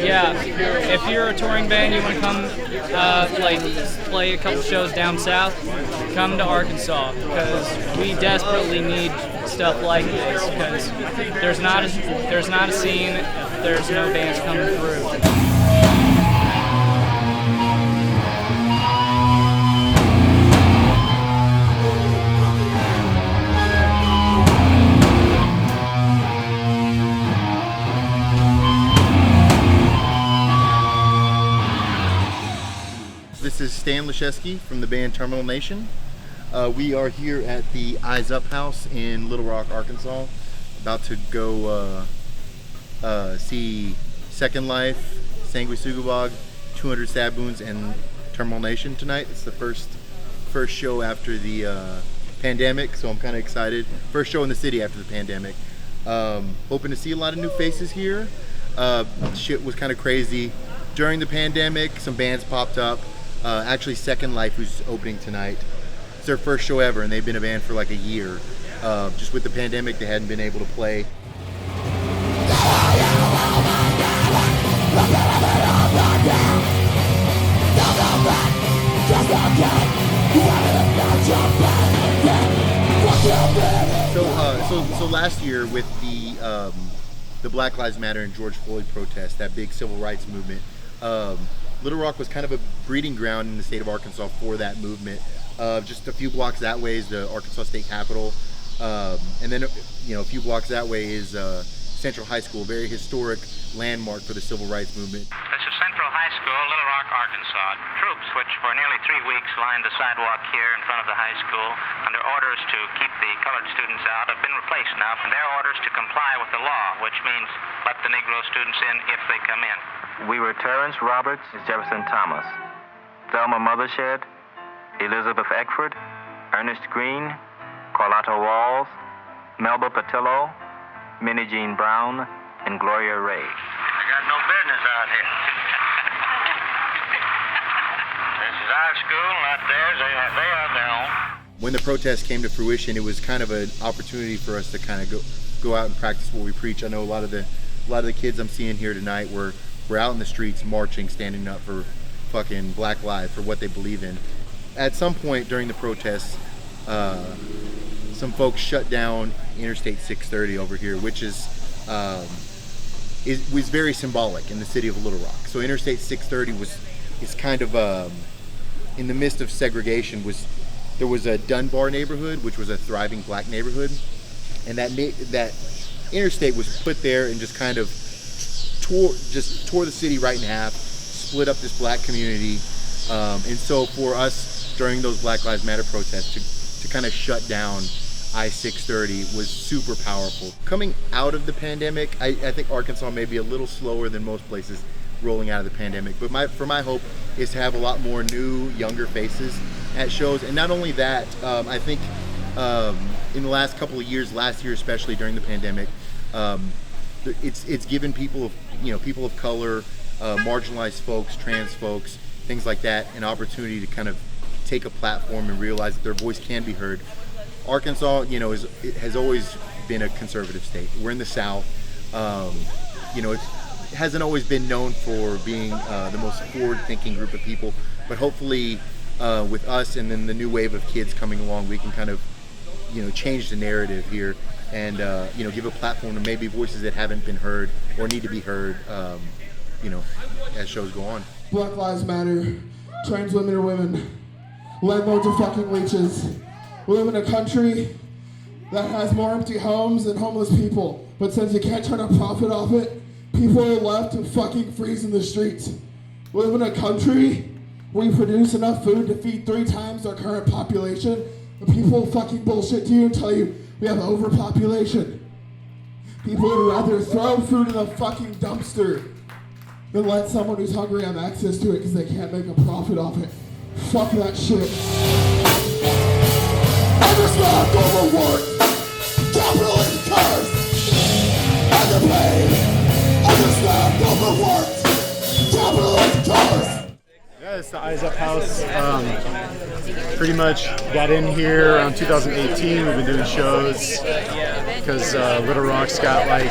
Yeah, if you're a touring band, you want to come play a couple shows down south, come to Arkansas, because we desperately need stuff like this, because there's not a scene, there's no bands coming through. This is Stan Leszewski from the band Terminal Nation. We are here at the Eyes Up House in Little Rock, Arkansas. About to go see Second Life, Sanguisugabog, 200 Saboons, and Terminal Nation tonight. It's the first show after the pandemic, so I'm kind of excited. First show in the city after the pandemic. Hoping to see a lot of new faces here. Shit was kind of crazy during the pandemic. Some bands popped up. Actually, Second Life, who's opening tonight, it's their first show ever, and they've been a band for like a year. Just with the pandemic, they hadn't been able to play. So last year with the Black Lives Matter and George Floyd protest, that big civil rights movement, Little Rock was kind of a breeding ground in the state of Arkansas for that movement. Just a few blocks that way is the Arkansas State Capitol, and then a few blocks that way is Central High School, a very historic landmark for the civil rights movement. This is Central High School, Little Rock, Arkansas. Troops, which for nearly 3 weeks lined the sidewalk here in front of the high school under orders to keep the colored students out, have been replaced now from their orders to comply with the law, which means let the Negro students in if they come in. We were Terrence Roberts, Jefferson Thomas, Thelma Mothershed, Elizabeth Eckford, Ernest Green, Carlotta Walls, Melba Patillo, Minnie Jean Brown, and Gloria Ray. I got no business out here. This is our school, not theirs. They have their own. When the protest came to fruition, it was kind of an opportunity for us to kind of go out and practice what we preach. I know a lot of the kids I'm seeing here tonight were out in the streets marching, standing up for fucking Black lives, for what they believe in. At some point during the protests, some folks shut down Interstate 630 over here, which was very symbolic in the city of Little Rock. So Interstate 630 is kind of in the midst of segregation. There was a Dunbar neighborhood, which was a thriving black neighborhood, and that interstate was put there and just kind of tore the city right in half, split up this black community, and so for us during those Black Lives Matter protests to kind of shut down I-630 was super powerful. Coming out of the pandemic, I think Arkansas may be a little slower than most places rolling out of the pandemic, but my hope is to have a lot more new, younger faces at shows. And not only that, I think in the last couple of years, last year especially during the pandemic, it's given people of color, marginalized folks, trans folks, things like that, an opportunity to kind of take a platform and realize that their voice can be heard. Arkansas, has always been a conservative state. We're in the South. It hasn't always been known for being the most forward-thinking group of people, but hopefully with us and then the new wave of kids coming along, we can kind of, change the narrative here and, give a platform to maybe voices that haven't been heard or need to be heard, as shows go on. Black Lives Matter. Trans women are women. Landlords are fucking leeches. We live in a country that has more empty homes than homeless people. But since you can't turn a profit off it, people are left to fucking freeze in the streets. We live in a country where we produce enough food to feed 3 times our current population. And people fucking bullshit to you and tell you we have overpopulation. People would rather throw food in a fucking dumpster than let someone who's hungry have access to it because they can't make a profit off it. Fuck that shit. Understand overwork, capitalist curse, underpaid, understand overworked, capitalist curse. Yeah, it's the Eyes Up House. Pretty much got in here around 2018. We've been doing shows because Little Rock's got like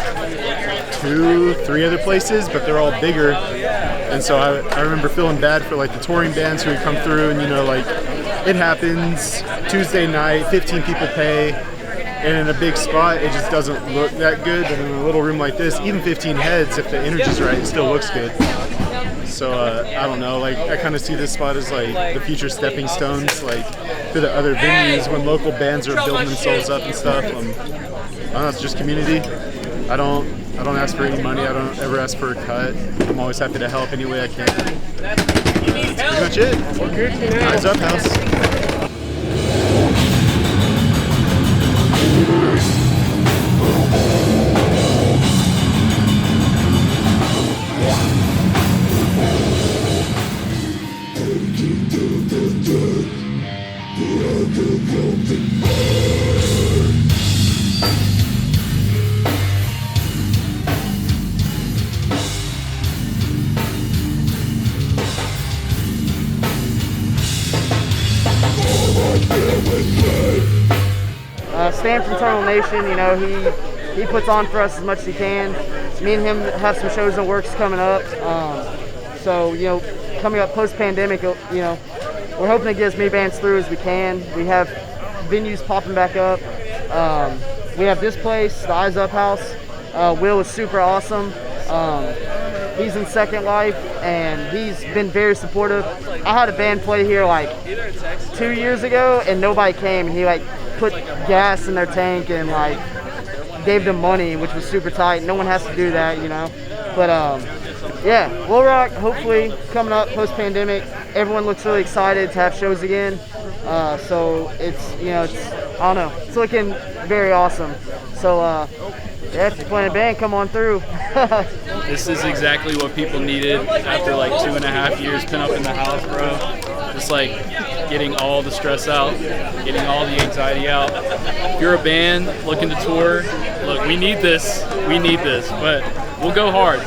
2, 3 other places, but they're all bigger. And so I remember feeling bad for like the touring bands who would come through, and like it happens Tuesday night, 15 people pay, and in a big spot it just doesn't look that good. But in a little room like this, even 15 heads, if the energy's right, it still looks good. So I don't know, like I kind of see this spot as like the future stepping stones, like to the other venues when local bands are building themselves up and stuff. I don't know, it's just community. I don't ask for any money. I don't ever ask for a cut. I'm always happy to help any way I can. That's pretty much it. Eyes up, house. Stan from Eternal Nation, he puts on for us as much as he can. Me and him have some shows in works coming up. So coming up post-pandemic, we're hoping to get as many bands through as we can. We have venues popping back up. We have this place, the Eyes Up House. Will is super awesome. He's in Second Life, and he's been very supportive. I had a band play here like 2 years ago, and nobody came, and he put gas in their tank and gave them money, which was super tight. No one has to do that, But yeah, Little Rock hopefully coming up post-pandemic. Everyone looks really excited to have shows again. So it's I don't know, it's looking very awesome. So yeah, if you're playing a band, come on through. This is exactly what people needed after 2.5 years pent up in the house, bro. Just getting all the stress out, getting all the anxiety out. If you're a band looking to tour, look, we need this, but we'll go hard.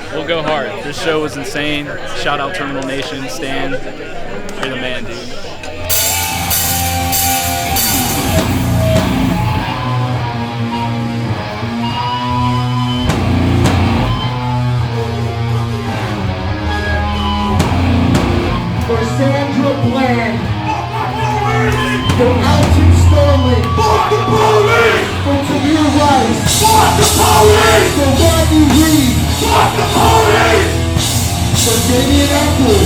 This show was insane. Shout out Terminal Nation, Stan, you're the man, dude. For Sandra Bland, for Alton Sterling, for Tamir Rice, for Rodney Reed, for Damian Apple,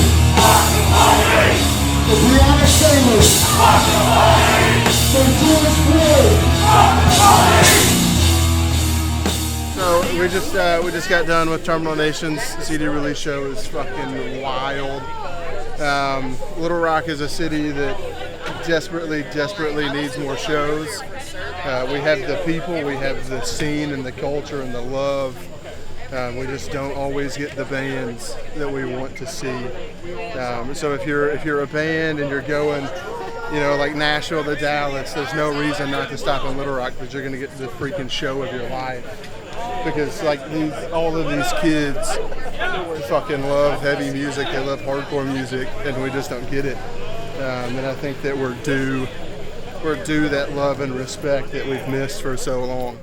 for Breonna Taylor, for George Floyd. So we just got done with Terminal Nation's CD release show. It was fucking wild. Little Rock is a city that desperately needs more shows. We have the people, we have the scene and the culture and the love. We just don't always get the bands that we want to see. So if you're a band and you're going, like Nashville to Dallas, there's no reason not to stop in Little Rock, because you're going to get the freaking show of your life. Because all of these kids fucking love heavy music, they love hardcore music, and we just don't get it. And I think that we're due that love and respect that we've missed for so long.